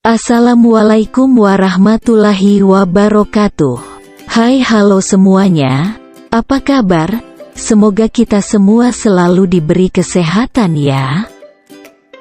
Assalamualaikum warahmatullahi wabarakatuh. Hai halo semuanya, apa kabar? Semoga kita semua selalu diberi kesehatan ya.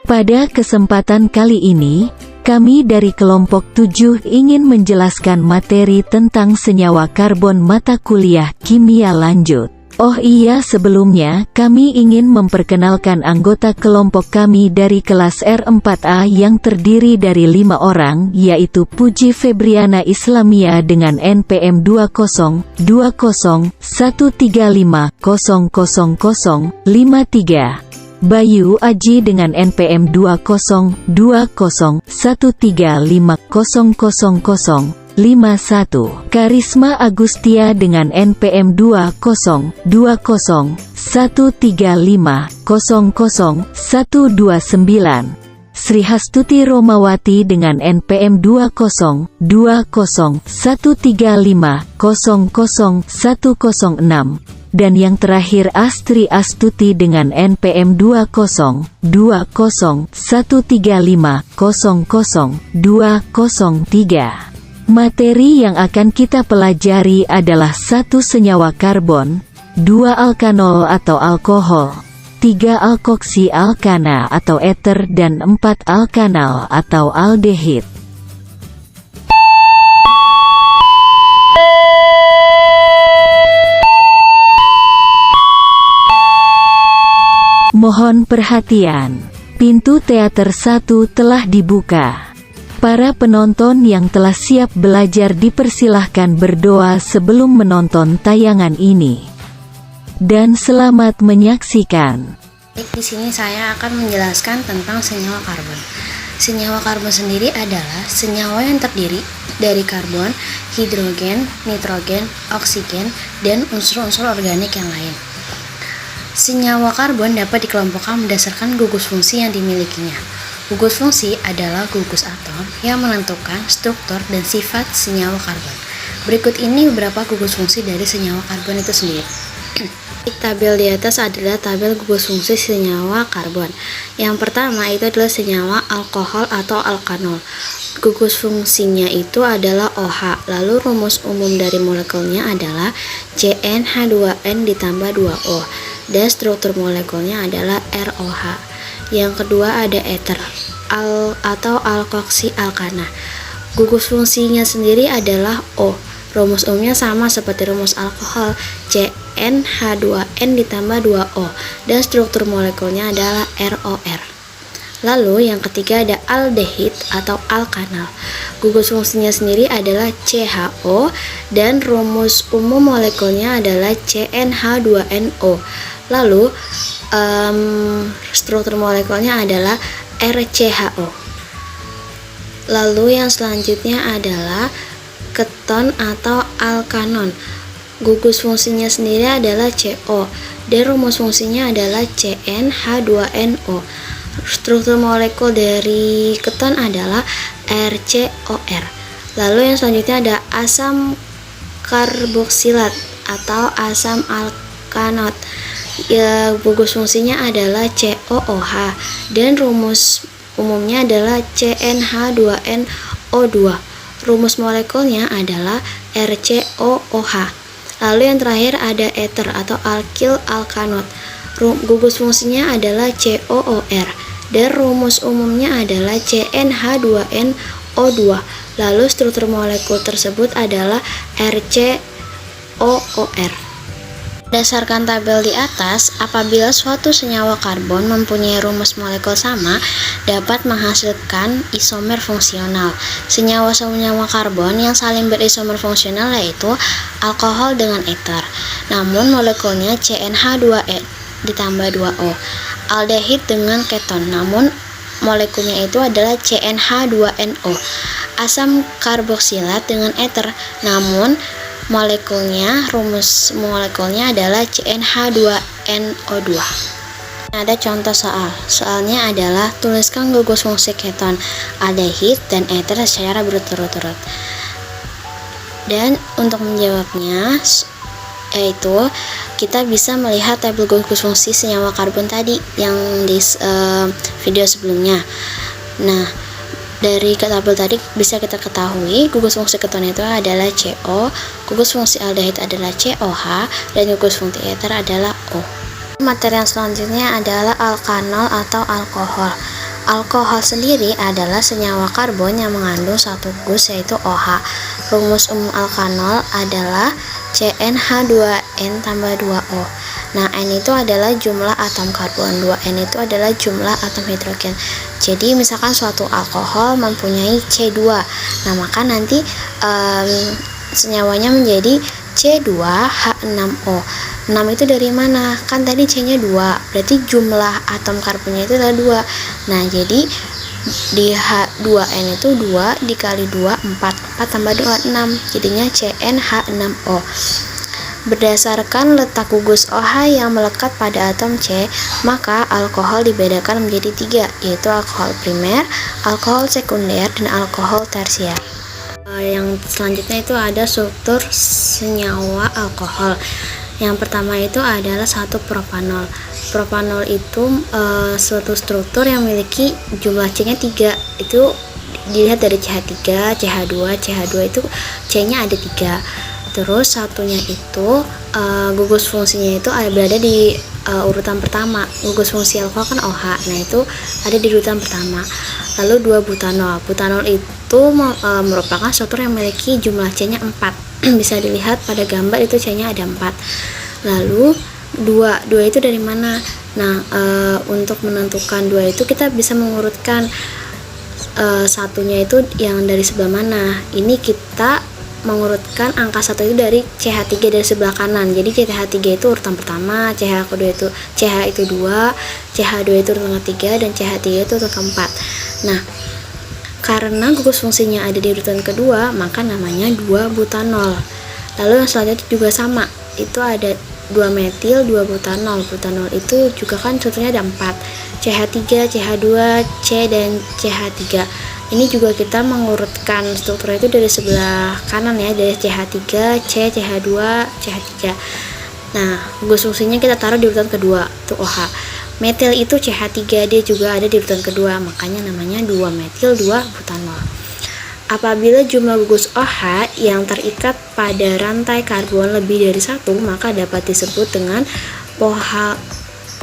Pada kesempatan kali ini, kami dari kelompok 7 ingin menjelaskan materi tentang senyawa karbon mata kuliah kimia lanjut. Oh iya, sebelumnya kami ingin memperkenalkan anggota kelompok kami dari kelas R4A yang terdiri dari 5 orang, yaitu Puji Febriana Islamia dengan NPM 20201350053, Bayu Aji dengan NPM 20201350051, Karisma Agustia dengan NPM 20201350029, Sri Hastuti Romawati dengan NPM 2020135000106, dan yang terakhir Astri Astuti dengan NPM 2020135000203. Materi yang akan kita pelajari adalah 1 senyawa karbon, 2 alkanol atau alkohol, 3 alkoksi alkana atau eter, dan 4 alkanal atau aldehid. Mohon perhatian, pintu teater 1 telah dibuka. Para penonton yang telah siap belajar dipersilahkan berdoa sebelum menonton tayangan ini. Dan selamat menyaksikan. Di sini saya akan menjelaskan tentang senyawa karbon. Senyawa karbon sendiri adalah senyawa yang terdiri dari karbon, hidrogen, nitrogen, oksigen, dan unsur-unsur organik yang lain. Senyawa karbon dapat dikelompokkan berdasarkan gugus fungsi yang dimilikinya. Gugus fungsi adalah gugus atom yang menentukan struktur dan sifat senyawa karbon. Berikut ini beberapa gugus fungsi dari senyawa karbon itu sendiri. Tabel di atas adalah tabel gugus fungsi senyawa karbon. Yang pertama itu adalah senyawa alkohol atau alkanol. Gugus fungsinya itu adalah OH. Lalu rumus umum dari molekulnya adalah CnH2n ditambah 2O. Dan struktur molekulnya adalah ROH. Yang kedua ada eter atau alkoksi alkana. Gugus fungsinya sendiri adalah O. Rumus umumnya sama seperti rumus alkohol, CnH2n ditambah 2O, dan struktur molekulnya adalah ROR. Lalu yang ketiga ada aldehid atau alkanal. Gugus fungsinya sendiri adalah CHO dan rumus umum molekulnya adalah CnH2nO. Lalu struktur molekulnya adalah RCHO. Lalu yang selanjutnya adalah keton atau alkanon. Gugus fungsinya sendiri adalah CO dan rumus fungsinya adalah CnH2nO. Struktur molekul dari keton adalah RCOR. Lalu yang selanjutnya ada asam karboksilat atau asam alkanot. Ya, gugus fungsinya adalah COOH dan rumus umumnya adalah CnH2nO2. Rumus molekulnya adalah RCOOH. Lalu yang terakhir ada eter atau alkil alkanot. Gugus fungsinya adalah COOR dan rumus umumnya adalah CnH2nO2. Lalu struktur molekul tersebut adalah RCOOR. Berdasarkan tabel di atas, apabila suatu senyawa karbon mempunyai rumus molekul sama, dapat menghasilkan isomer fungsional. Senyawa-senyawa karbon yang saling berisomer fungsional yaitu alkohol dengan eter, namun molekulnya CnH2n ditambah 2O. Aldehid dengan keton, namun molekulnya itu adalah CnH2nO. Asam karboksilat dengan eter, namun rumus molekulnya adalah CnH2nO2. Ada contoh soalnya adalah tuliskan gugus fungsi keton, aldehid, dan eter secara berturut-turut. Dan untuk menjawabnya yaitu kita bisa melihat tabel gugus fungsi senyawa karbon tadi yang di video sebelumnya. Nah, Dari tabel tadi bisa kita ketahui gugus fungsi keton itu adalah CO, gugus fungsi aldehid adalah COH, dan gugus fungsi ester adalah O. Materi yang selanjutnya adalah alkanol atau alkohol. Alkohol sendiri adalah senyawa karbon yang mengandung satu gus yaitu OH. Rumus umum alkanol adalah CnH2n tambah 2O. Nah, N itu adalah jumlah atom karbon, 2N itu adalah jumlah atom hidrogen. Jadi misalkan suatu alkohol mempunyai C2, nah maka nanti senyawanya menjadi C2H6O. 6 itu dari mana? Kan tadi C-nya 2, berarti jumlah atom karbonnya itu adalah 2. Nah, jadi di H2N itu 2 dikali 2, 4 tambah 2, 6, jadinya CnH6O. Berdasarkan letak gugus OH yang melekat pada atom C, maka alkohol dibedakan menjadi 3, yaitu alkohol primer, alkohol sekunder, dan alkohol tersier. Yang selanjutnya itu ada struktur senyawa alkohol. Yang pertama itu adalah satu propanol. Propanol itu suatu struktur yang memiliki jumlah C-nya 3. Itu dilihat dari CH3, CH2, CH2 itu C-nya ada 3. Terus satunya itu gugus fungsinya itu berada di urutan pertama. Gugus fungsi alkohol kan OH, nah itu ada di urutan pertama. Lalu 2 butanol. Butanol itu merupakan struktur yang memiliki jumlah C-nya 4. Bisa dilihat pada gambar itu C-nya ada 4. Lalu 2 itu dari mana? Nah, untuk menentukan 2 itu kita bisa mengurutkan satunya itu yang dari sebelah mana. Ini kita mengurutkan angka 1 itu dari CH3 dari sebelah kanan. Jadi CH3 itu urutan pertama, CH kedua itu CH itu 2, CH2 itu urutan ketiga, dan CH3 itu urutan keempat. Nah, karena gugus fungsinya ada di urutan kedua, maka namanya 2 butanol. Lalu yang selanjutnya juga sama, itu ada 2 metil, 2 butanol. Butanol itu juga kan strukturnya ada 4, CH3, CH2, C, dan CH3. Ini juga kita mengurutkan struktur itu dari sebelah kanan ya, dari CH3, C, CH2, CH3. Nah, gugus fungsinya kita taruh di urutan kedua, itu OH. Metil itu CH3, dia juga ada di urutan kedua, makanya namanya 2 metil, 2 butanol. Apabila jumlah gugus OH yang terikat pada rantai karbon lebih dari 1, maka dapat disebut dengan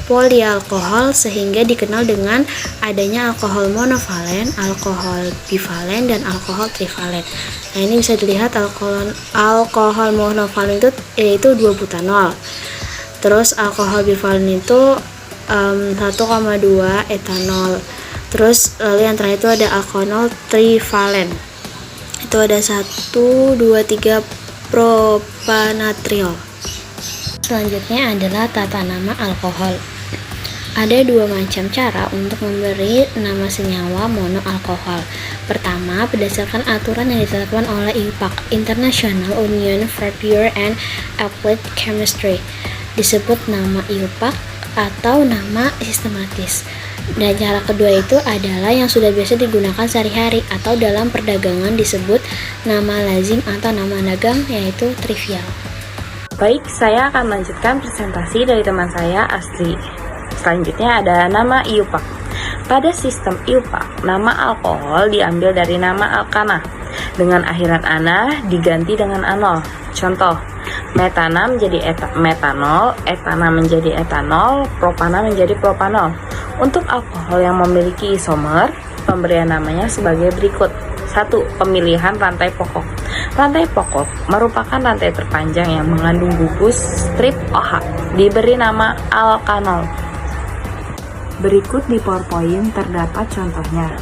polialkohol, sehingga dikenal dengan adanya alkohol monovalen, alkohol bivalen, dan alkohol trivalen. Nah, ini bisa dilihat alkohol monovalen itu yaitu 2 butanol. Terus alkohol bivalen itu 1,2 etanol. Terus lalu yang terakhir itu ada alkohol trivalen. Itu ada 1, 2, 3 propanatriol. Selanjutnya adalah tata nama alkohol. Ada 2 macam cara untuk memberi nama senyawa monoalkohol. Pertama, berdasarkan aturan yang ditetapkan oleh IUPAC, International Union for Pure and Applied Chemistry, disebut nama IUPAC atau nama sistematis. Dan cara kedua itu adalah yang sudah biasa digunakan sehari-hari atau dalam perdagangan disebut nama lazim atau nama dagang, yaitu trivial. Baik, saya akan melanjutkan presentasi dari teman saya, Asli. Selanjutnya ada nama IUPAC. Pada sistem IUPAC, nama alkohol diambil dari nama alkana dengan akhiran ana diganti dengan anol. Contoh, metana menjadi metanol, etana menjadi etanol, propana menjadi propanol. Untuk alkohol yang memiliki isomer, pemberian namanya sebagai berikut. 1. Pemilihan rantai pokok. Rantai pokok merupakan rantai terpanjang yang mengandung gugus strip OH, diberi nama alkanol. Berikut di PowerPoint terdapat contohnya.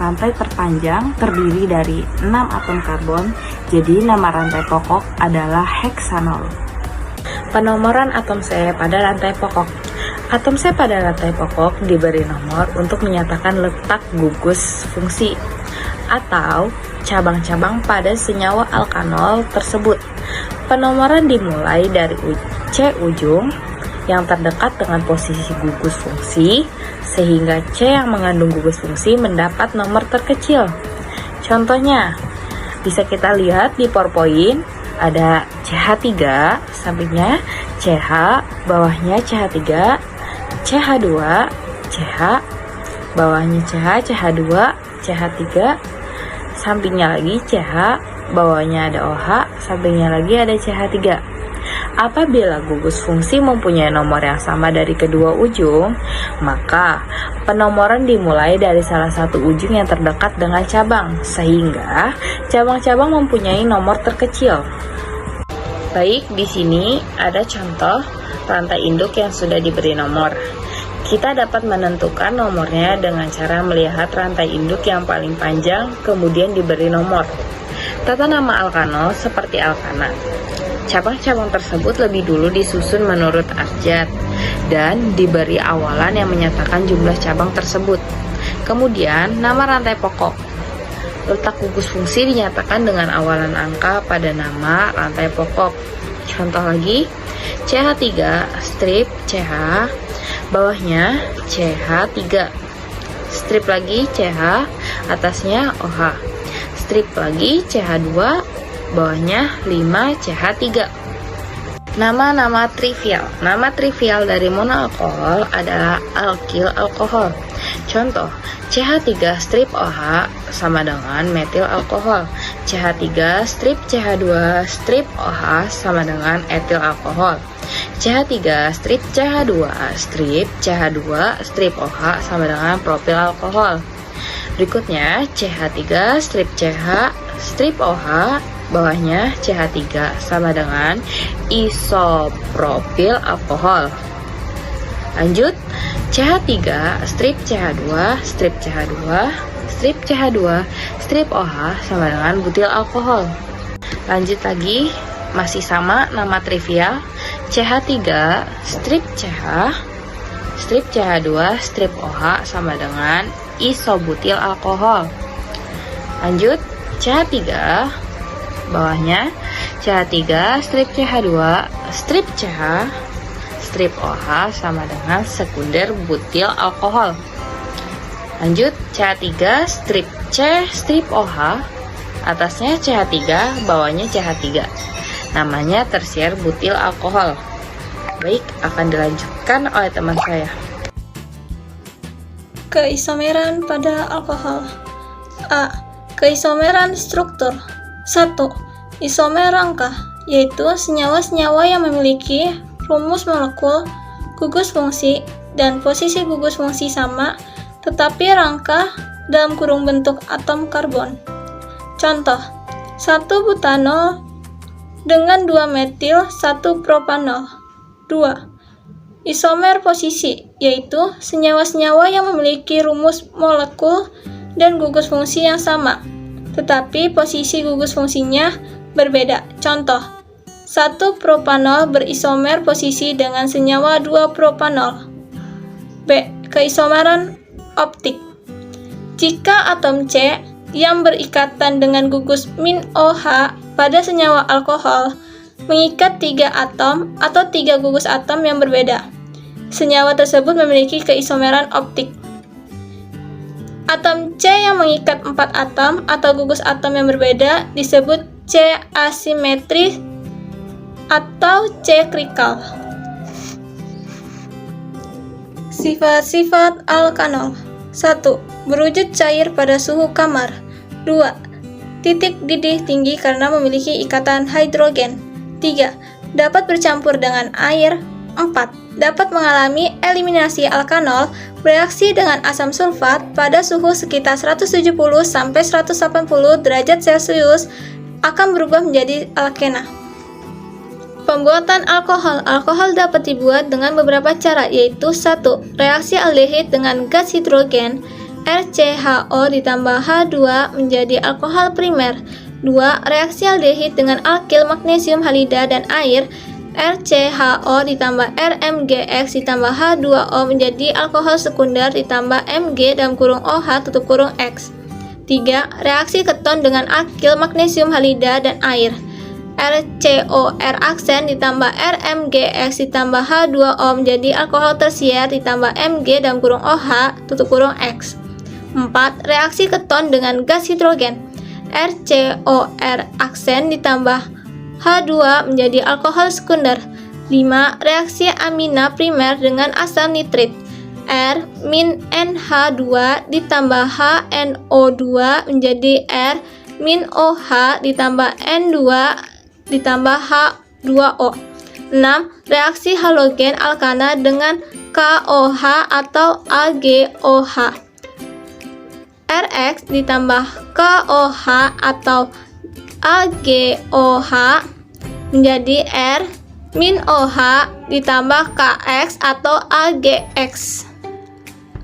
Rantai terpanjang terdiri dari 6 atom karbon, jadi nama rantai pokok adalah heksanol. Penomoran atom C pada rantai pokok. Atom C pada rantai pokok diberi nomor untuk menyatakan letak gugus fungsi atau cabang-cabang pada senyawa alkanol tersebut. Penomoran dimulai dari C ujung yang terdekat dengan posisi gugus fungsi, sehingga C yang mengandung gugus fungsi mendapat nomor terkecil. Contohnya, bisa kita lihat di PowerPoint, ada CH3, sampingnya CH, bawahnya CH3, CH2, CH, bawahnya CH, CH2, CH3, sampingnya lagi CH, bawahnya ada OH, sampingnya lagi ada CH3. Apabila gugus fungsi mempunyai nomor yang sama dari kedua ujung, maka penomoran dimulai dari salah satu ujung yang terdekat dengan cabang, sehingga cabang-cabang mempunyai nomor terkecil. Baik, di sini ada contoh rantai induk yang sudah diberi nomor. Kita dapat menentukan nomornya dengan cara melihat rantai induk yang paling panjang, kemudian diberi nomor. Tata nama alkanol seperti alkana. Cabang-cabang tersebut lebih dulu disusun menurut abjad dan diberi awalan yang menyatakan jumlah cabang tersebut. Kemudian, nama rantai pokok. Letak gugus fungsi dinyatakan dengan awalan angka pada nama rantai pokok. Contoh lagi, CH3 strip CH, bawahnya CH3. Strip lagi CH, atasnya OH. Strip lagi CH2, bawahnya 5CH3. Nama-nama trivial. Nama trivial dari monoalkohol adalah alkil alkohol. Contoh, CH3 strip OH sama dengan metil alkohol. CH3 strip CH2 strip OH sama dengan etil alkohol. CH3 strip CH2 strip CH2 strip OH sama dengan propil alkohol. Berikutnya CH3 strip CH strip OH, bawahnya CH3 sama dengan isopropil alkohol. Lanjut, CH3 strip CH2 strip CH2 strip CH2 strip OH sama dengan butil alkohol. Lanjut lagi, masih sama nama trivial, CH3 strip CH strip CH2 strip OH sama dengan isobutil alkohol. Lanjut, CH3 bawahnya CH3 strip CH2 strip CH strip OH sama dengan sekunder butil alkohol. Lanjut, CH3 strip C strip OH, atasnya CH3, bawahnya CH3. Namanya tersier butil alkohol. Baik, akan dilanjutkan oleh teman saya. Keisomeran pada alkohol. A. Keisomeran struktur. 1. Isomer rangka, yaitu senyawa-senyawa yang memiliki rumus molekul, gugus fungsi, dan posisi gugus fungsi sama, tetapi rangka dalam kurung bentuk atom karbon. Contoh, 1 butanol dengan 2 metil 1 propanol. 2. Isomer posisi, yaitu senyawa-senyawa yang memiliki rumus molekul dan gugus fungsi yang sama, tetapi posisi gugus fungsinya berbeda. Contoh, 1 propanol berisomer posisi dengan senyawa 2 propanol. B. Keisomeran optik. Jika atom C yang berikatan dengan gugus min OH pada senyawa alkohol mengikat 3 atom atau 3 gugus atom yang berbeda, senyawa tersebut memiliki keisomeran optik. Atom C yang mengikat 4 atom atau gugus atom yang berbeda disebut C asimetris atau C krikal. Sifat-sifat alkanol. 1. Berwujud cair pada suhu kamar. 2. Titik didih tinggi karena memiliki ikatan hidrogen. 3. Dapat bercampur dengan air. 4. Dapat mengalami eliminasi alkanol bereaksi dengan asam sulfat pada suhu sekitar 170 sampai 180 derajat Celcius akan berubah menjadi alkena. Pembuatan alkohol. Alkohol dapat dibuat dengan beberapa cara, yaitu 1. Reaksi aldehid dengan gas hidrogen RCHO ditambah H2 menjadi alkohol primer. 2. Reaksi aldehid dengan alkil magnesium halida dan air RCHO ditambah RMGX ditambah H2O menjadi alkohol sekunder ditambah Mg dalam kurung OH tutup kurung X. 3. Reaksi keton dengan alkil magnesium halida dan air RCOR aksen ditambah RMGX ditambah H2O menjadi alkohol tersier ditambah Mg dalam kurung OH tutup kurung X. 4. Reaksi keton dengan gas hidrogen RCOR aksen ditambah H2 menjadi alkohol sekunder. 5. Reaksi amina primer dengan asam nitrit R min NH2 ditambah HNO2 menjadi R min OH ditambah N2 ditambah H2O. 6. Reaksi halogen alkana dengan KOH atau AgOH. Rx ditambah KOH atau AgOH menjadi R min OH ditambah Kx atau AgX.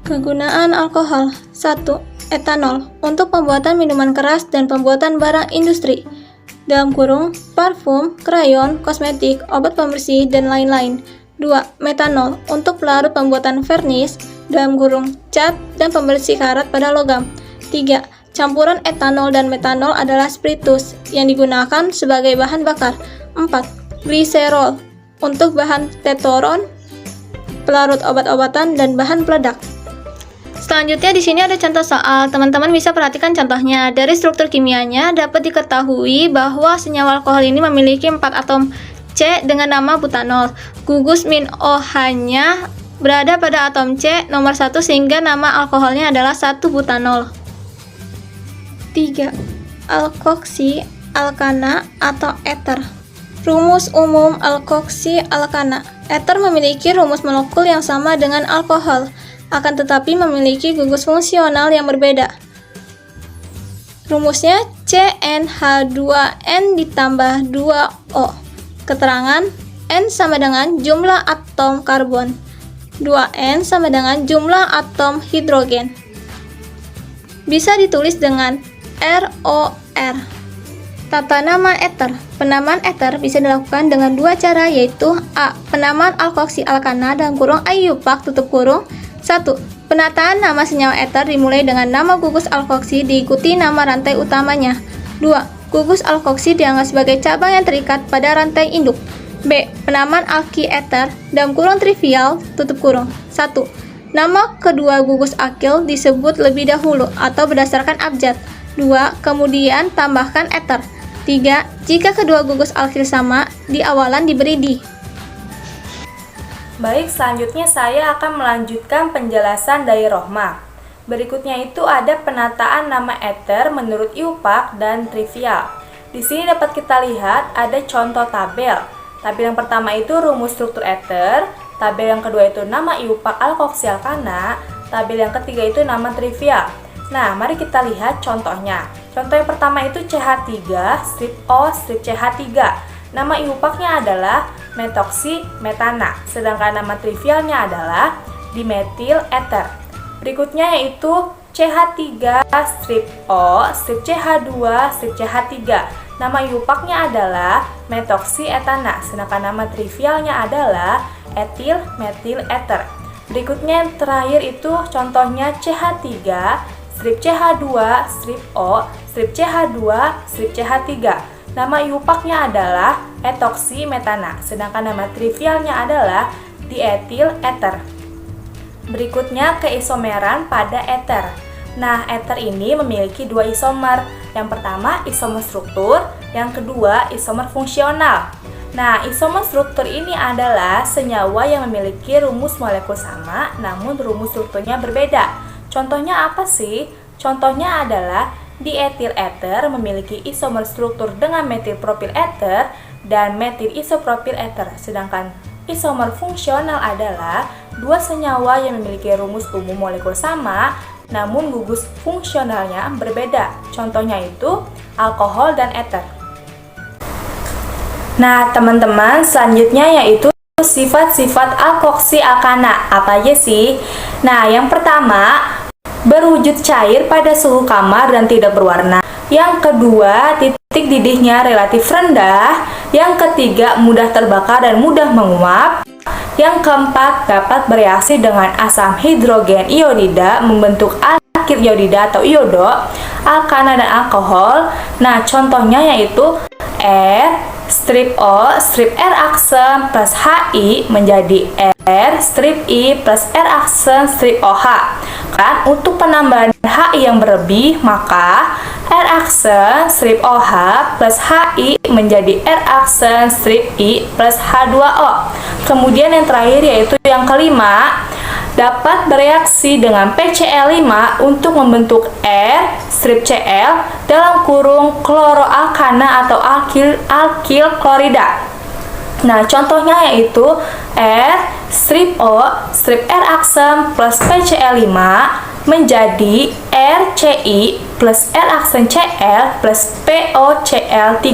Kegunaan alkohol. 1. Etanol untuk pembuatan minuman keras dan pembuatan barang industri dalam kurung parfum, krayon, kosmetik, obat pembersih, dan lain-lain. 2. Metanol untuk pelarut pembuatan vernis dalam kurung cat dan pembersih karat pada logam. 3. Campuran etanol dan metanol adalah spiritus yang digunakan sebagai bahan bakar. 4. Gliserol untuk bahan tetoron, pelarut obat-obatan, dan bahan peledak. Selanjutnya di sini ada contoh soal. Teman-teman bisa perhatikan contohnya. Dari struktur kimianya dapat diketahui bahwa senyawa alkohol ini memiliki 4 atom C dengan nama butanol. Gugus min OH-nya berada pada atom C nomor 1 sehingga nama alkoholnya adalah 1 butanol. 3. Alkoksi alkana atau eter. Rumus umum alkoksi alkana. Eter memiliki rumus molekul yang sama dengan alkohol, akan tetapi memiliki gugus fungsional yang berbeda. Rumusnya CnH2n ditambah 2O. Keterangan N sama dengan jumlah atom karbon, 2N sama dengan jumlah atom hidrogen. Bisa ditulis dengan ROR. Tata nama eter. Penamaan eter bisa dilakukan dengan dua cara, yaitu A. Penamaan alkoksi alkana dalam kurung IUPAC tutup kurung. 1. Penataan nama senyawa eter dimulai dengan nama gugus alkoksi diikuti nama rantai utamanya. 2. Gugus alkoksi dianggap sebagai cabang yang terikat pada rantai induk. B. Penamaan alki eter dalam kurung trivial tutup kurung. 1. Nama kedua gugus alkil disebut lebih dahulu atau berdasarkan abjad. 2. Kemudian tambahkan eter. 3. Jika kedua gugus alkil sama, di awalan diberi di. Baik, selanjutnya saya akan melanjutkan penjelasan dari Rohma. Berikutnya itu ada penataan nama eter menurut IUPAC dan trivial. Di sini dapat kita lihat ada contoh tabel. Tabel yang pertama itu rumus struktur eter, tabel yang kedua itu nama IUPAC alkoksi alkana, tabel yang ketiga itu nama trivial. Nah, mari kita lihat contohnya. Contoh yang pertama itu CH3, strip O, strip CH3. Nama IUPAC-nya adalah metoksi metana, sedangkan nama trivialnya adalah dimetil eter. Berikutnya yaitu CH3, strip O, strip CH2, strip CH3. Nama IUPAC-nya adalah metoksi etana, sedangkan nama trivialnya adalah etil metil eter. Berikutnya yang terakhir itu contohnya CH3, strip CH2, strip O, strip CH2, strip CH3. Nama IUPAC-nya adalah etoksi metana, sedangkan nama trivialnya adalah dietil eter. Berikutnya keisomeran pada eter. Nah, eter ini memiliki dua isomer. Yang pertama isomer struktur, yang kedua isomer fungsional. Nah, isomer struktur ini adalah senyawa yang memiliki rumus molekul sama, namun rumus strukturnya berbeda. Contohnya apa sih? Contohnya adalah dietil eter memiliki isomer struktur dengan metil propil eter dan metil isopropil eter, sedangkan isomer fungsional adalah dua senyawa yang memiliki rumus umum molekul sama, namun gugus fungsionalnya berbeda. Contohnya itu alkohol dan eter. Nah, teman-teman, selanjutnya yaitu sifat-sifat alkoksi alkana. Apa aja sih? Nah, yang pertama, berwujud cair pada suhu kamar dan tidak berwarna. Yang kedua, titik didihnya relatif rendah. Yang ketiga, mudah terbakar dan mudah menguap. Yang keempat, dapat bereaksi dengan asam hidrogen iodida membentuk akid iodida atau iodo, alkana dan alkohol. Nah, contohnya yaitu strip O, strip R aksen plus HI menjadi R, strip I plus R aksen strip OH. Kan, untuk penambahan HI yang berlebih, maka R aksen strip OH plus HI menjadi R aksen strip I plus H2O. Kemudian yang terakhir yaitu yang kelima, dapat bereaksi dengan PCl5 untuk membentuk R strip Cl dalam kurung kloroalkana atau alkil klorida. Nah, contohnya yaitu R strip O strip R aksem plus PCl5 menjadi RCi plus R aksen Cl plus POCl3.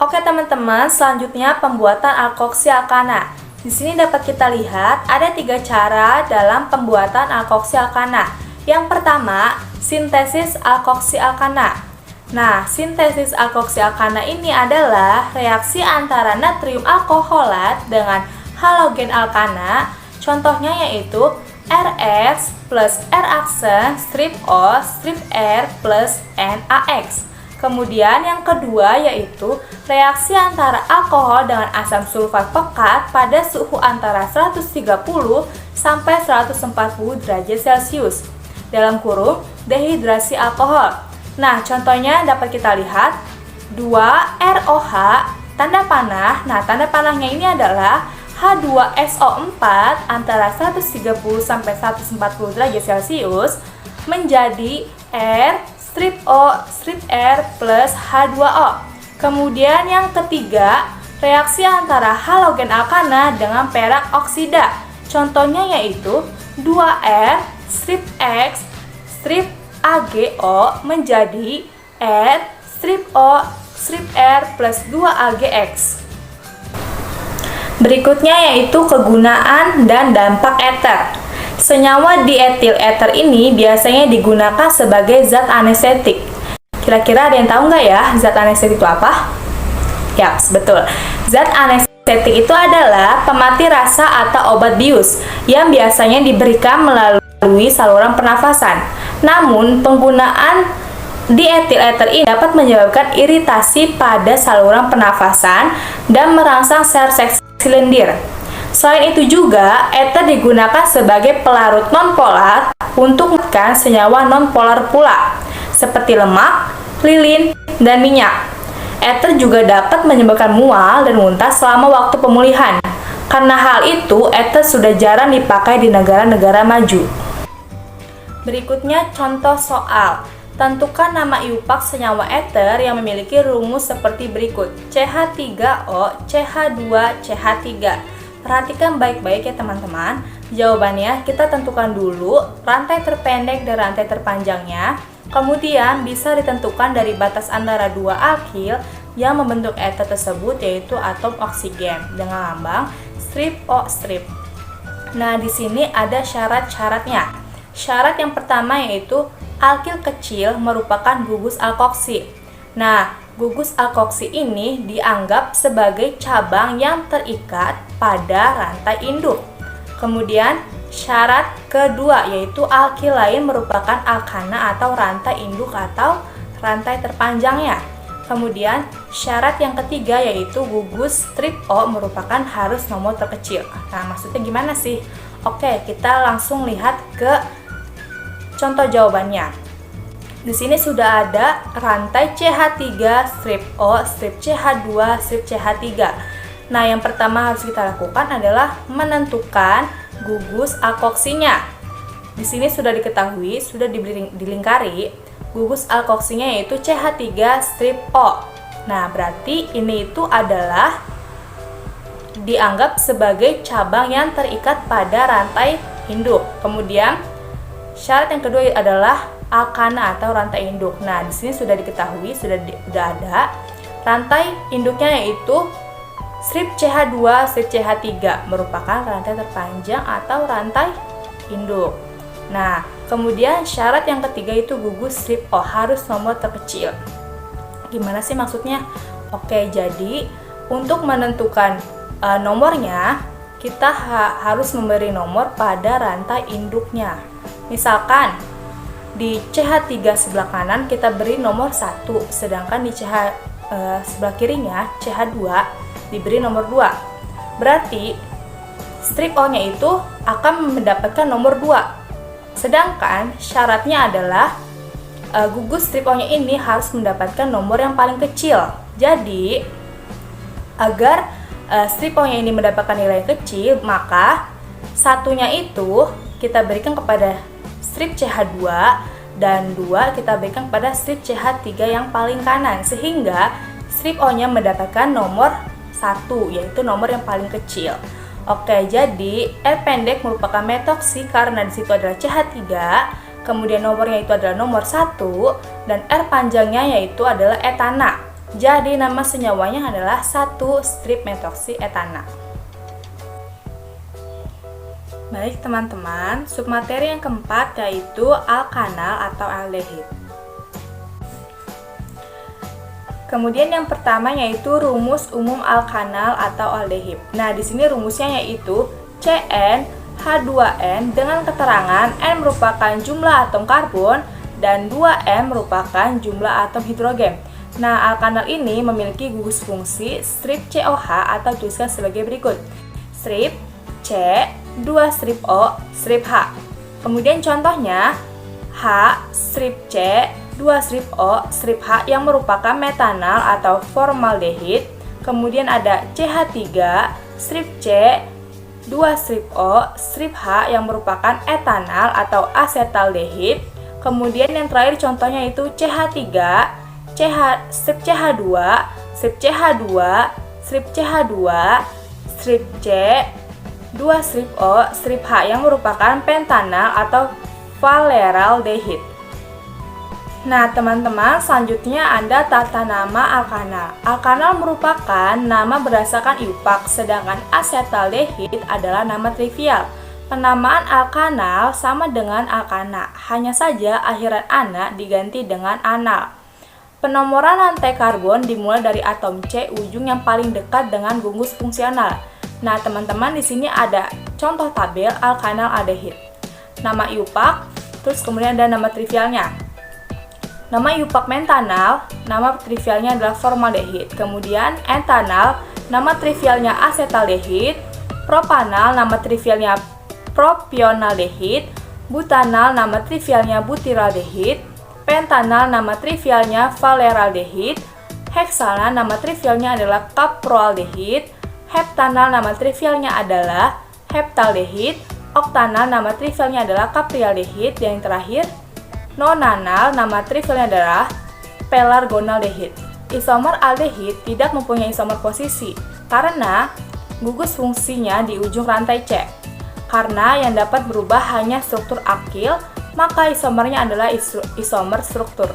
Oke teman-teman, selanjutnya pembuatan alkoksi alkana. Di sini dapat kita lihat ada 3 cara dalam pembuatan alkoksi alkana. Yang pertama, sintesis alkoksi alkana. Nah, sintesis alkoksi alkana ini adalah reaksi antara natrium alkoholat dengan halogen alkana. Contohnya yaitu RX plus R aksen strip O strip R plus NaX. Kemudian yang kedua yaitu reaksi antara alkohol dengan asam sulfat pekat pada suhu antara 130 sampai 140 derajat Celcius dalam kurung dehidrasi alkohol. Nah, contohnya dapat kita lihat 2ROH tanda panah. Nah, tanda panahnya ini adalah H2SO4 antara 130 sampai 140 derajat Celcius menjadi R strip O strip R plus H2O. Kemudian yang ketiga, reaksi antara halogen alkana dengan perak oksida. Contohnya yaitu 2R strip X strip AgO menjadi R strip O strip R plus 2AgX. Berikutnya yaitu kegunaan dan dampak eter. Senyawa dietil eter ini biasanya digunakan sebagai zat anestetik. Kira-kira ada yang tahu nggak ya zat anestetik itu apa? Ya, betul. Zat anestetik itu adalah pemati rasa atau obat bius yang biasanya diberikan melalui saluran pernafasan. Namun, penggunaan dietil eter ini dapat menyebabkan iritasi pada saluran pernafasan dan merangsang sel lendir. Selain itu juga, eter digunakan sebagai pelarut nonpolar untuk menekan senyawa nonpolar pula, seperti lemak, lilin, dan minyak. Eter juga dapat menyebabkan mual dan muntah selama waktu pemulihan. Karena hal itu, eter sudah jarang dipakai di negara-negara maju. Berikutnya contoh soal. Tentukan nama IUPAC senyawa eter yang memiliki rumus seperti berikut. CH3O, CH2, CH3. Perhatikan baik-baik ya teman-teman. Jawabannya kita tentukan dulu rantai terpendek dan rantai terpanjangnya. Kemudian bisa ditentukan dari batas antara dua alkil yang membentuk eter tersebut, yaitu atom oksigen dengan lambang strip O strip. Nah, di sini ada syarat-syaratnya. Syarat yang pertama yaitu alkil kecil merupakan gugus alkoksi. Nah, gugus alkoksi ini dianggap sebagai cabang yang terikat pada rantai induk. Kemudian, syarat kedua yaitu alkil lain merupakan alkana atau rantai induk atau rantai terpanjangnya. Kemudian, syarat yang ketiga yaitu gugus strip O merupakan harus nomor terkecil. Nah, maksudnya gimana sih? Oke, kita langsung lihat ke contoh jawabannya. Di sini sudah ada rantai CH3 strip O strip CH2 strip CH3. Nah, yang pertama harus kita lakukan adalah menentukan gugus alkoksinya. Di sini sudah diketahui, sudah dilingkari gugus alkoksinya yaitu CH3 strip O. Nah, berarti ini itu adalah dianggap sebagai cabang yang terikat pada rantai induk. Kemudian syarat yang kedua adalah alkana atau rantai induk. Nah, di sini sudah diketahui, sudah ada rantai induknya yaitu strip CH2 strip CH3 merupakan rantai terpanjang atau rantai induk. Nah, kemudian syarat yang ketiga itu gugus strip O harus nomor terkecil. Gimana sih maksudnya? Oke, jadi untuk menentukan nomornya kita harus memberi nomor pada rantai induknya. Misalkan di CH3 sebelah kanan kita beri nomor 1, sedangkan di CH sebelah kirinya CH2 diberi nomor 2. Berarti strip O-nya itu akan mendapatkan nomor 2. Sedangkan syaratnya adalah gugus strip O-nya ini harus mendapatkan nomor yang paling kecil. Jadi agar strip O-nya ini mendapatkan nilai kecil, maka Satunya itu kita berikan kepada strip CH2 dan 2 kita berikan kepada strip CH3 yang paling kanan, sehingga strip O-nya mendapatkan nomor 1, yaitu nomor yang paling kecil. Oke, jadi R pendek merupakan metoksi karena di situ adalah CH3, kemudian nomornya itu adalah nomor 1, dan R panjangnya yaitu adalah etana. Jadi nama senyawanya adalah 1 strip metoksi etana. Baik teman-teman, submateri yang keempat yaitu alkanal atau aldehid. Kemudian yang pertama yaitu rumus umum alkanal atau aldehid. Nah, di sini rumusnya yaitu CnH2n dengan keterangan N merupakan jumlah atom karbon dan 2m merupakan jumlah atom hidrogen. Nah, alkanal ini memiliki gugus fungsi strip COH atau tuliskan sebagai berikut. Strip C, 2 strip O, strip H. Kemudian contohnya H, strip C, 2 strip O, strip H yang merupakan metanal atau formaldehid. Kemudian ada CH3, strip C, 2 strip O, strip H yang merupakan etanal atau asetaldehid. Kemudian yang terakhir contohnya itu CH3, strip CH2, strip CH2, strip CH2, strip C, 2 strip O, strip H yang merupakan pentanal atau valeraldehid. Nah teman-teman, selanjutnya ada tata nama alkanal. Alkanal merupakan nama berdasarkan IUPAC, sedangkan asetaldehid adalah nama trivial. Penamaan alkanal sama dengan alkana, hanya saja akhiran ana diganti dengan anal. Penomoran rantai karbon dimulai dari atom C ujung yang paling dekat dengan gugus fungsional. Nah, teman-teman di sini ada contoh tabel alkanal aldehid. Nama IUPAC, terus kemudian ada nama trivialnya. Nama IUPAC mentanal, nama trivialnya adalah formaldehid. Kemudian entanal, nama trivialnya asetaldehid. Propanal, nama trivialnya propionaldehid. Butanal, nama trivialnya butyraldehid. Pentanal, nama trivialnya valeraldehid. Heksanal, nama trivialnya adalah caproaldehid. Heptanal, nama trivialnya adalah heptaldehid. Oktanal, nama trivialnya adalah caprialdehid. Dan yang terakhir, nonanal, nama trivialnya adalah pelargonaldehid. Isomer aldehid tidak mempunyai isomer posisi karena gugus fungsinya di ujung rantai C. Karena yang dapat berubah hanya struktur akil, maka isomernya adalah isomer struktur.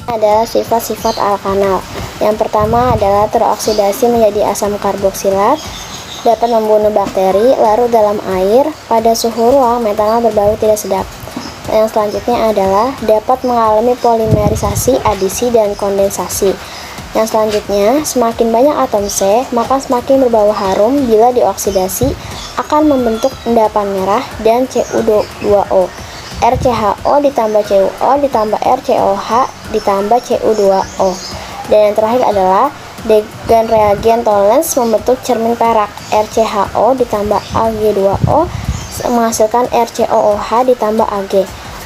Adalah sifat-sifat alkanal. Yang pertama adalah teroksidasi menjadi asam karboksilat, dapat membunuh bakteri, larut dalam air, pada suhu ruang metanol berbau tidak sedap. Yang selanjutnya adalah dapat mengalami polimerisasi, adisi, dan kondensasi. Yang selanjutnya, semakin banyak atom C, maka semakin berbau harum. Bila dioksidasi, akan membentuk endapan merah dan CuO2O. RCHO ditambah CuO ditambah RCOH ditambah Cu2O. Dan yang terakhir adalah Degan reagen Tollens membentuk cermin perak. RCHO ditambah Ag2O menghasilkan RCOOH ditambah Ag.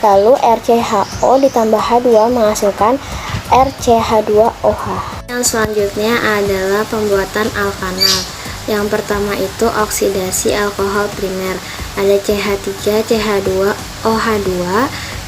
Lalu RCHO ditambah H2 menghasilkan RCH2OH. Yang selanjutnya adalah pembuatan alkanal. Yang pertama itu oksidasi alkohol primer. Ada CH3, CH2OH2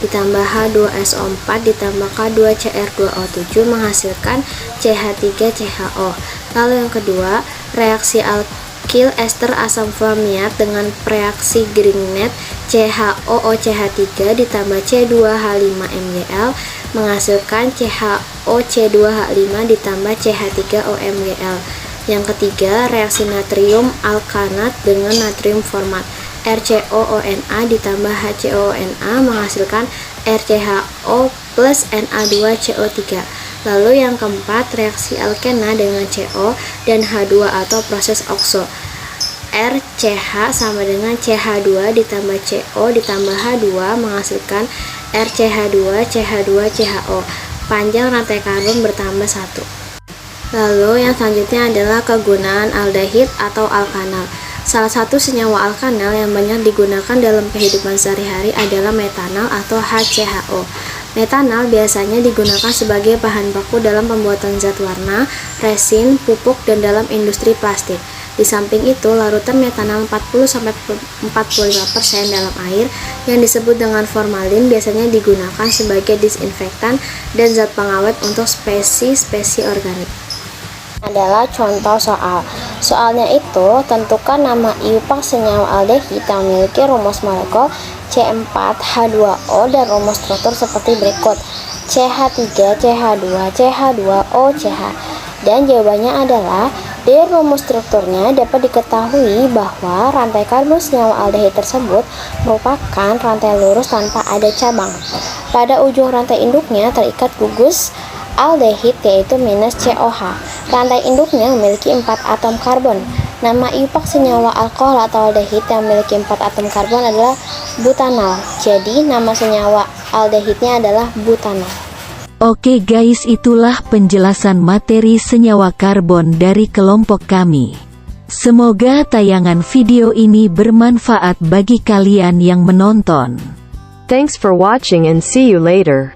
ditambah H2SO4 ditambah K2CR2O7 menghasilkan CH3CHO. Lalu yang kedua, reaksi alkil ester asam formiat dengan reaksi Grignard CHOOCH3 ditambah C2H5MgL menghasilkan CHOC2H5 ditambah CH3OMgL. Yang ketiga, reaksi natrium alkanat dengan natrium format. RCOONA ditambah HCOONA menghasilkan RCHO plus Na2CO3. Lalu yang keempat, reaksi alkena dengan CO dan H2 atau proses okso. RCH sama dengan CH2 ditambah CO ditambah H2 menghasilkan RCH2 CH2 CHO. Panjang rantai karbon bertambah 1. Lalu yang selanjutnya adalah kegunaan aldehid atau alkanal. Salah satu senyawa alkanal yang banyak digunakan dalam kehidupan sehari-hari adalah metanal atau HCHO. Metanal biasanya digunakan sebagai bahan baku dalam pembuatan zat warna, resin, pupuk, dan dalam industri plastik. Di samping itu, larutan metanol 40-45% dalam air yang disebut dengan formalin biasanya digunakan sebagai disinfektan dan zat pengawet untuk spesies organik. Adalah contoh soal. Soalnya itu, tentukan nama IUPAC senyawa aldehid yang memiliki rumus molekul C4H2O dan rumus struktur seperti berikut: CH3, CH2, CH2O, CH. Dan jawabannya adalah, dari rumus strukturnya dapat diketahui bahwa rantai karbon senyawa aldehid tersebut merupakan rantai lurus tanpa ada cabang. Pada ujung rantai induknya terikat gugus aldehid yaitu minus COH. Rantai induknya memiliki 4 atom karbon. Nama IUPAC senyawa alkohol atau aldehid yang memiliki 4 atom karbon adalah butanol. Jadi nama senyawa aldehidnya adalah butanol. Oke guys, itulah penjelasan materi senyawa karbon dari kelompok kami. Semoga tayangan video ini bermanfaat bagi kalian yang menonton. Thanks for watching and see you later.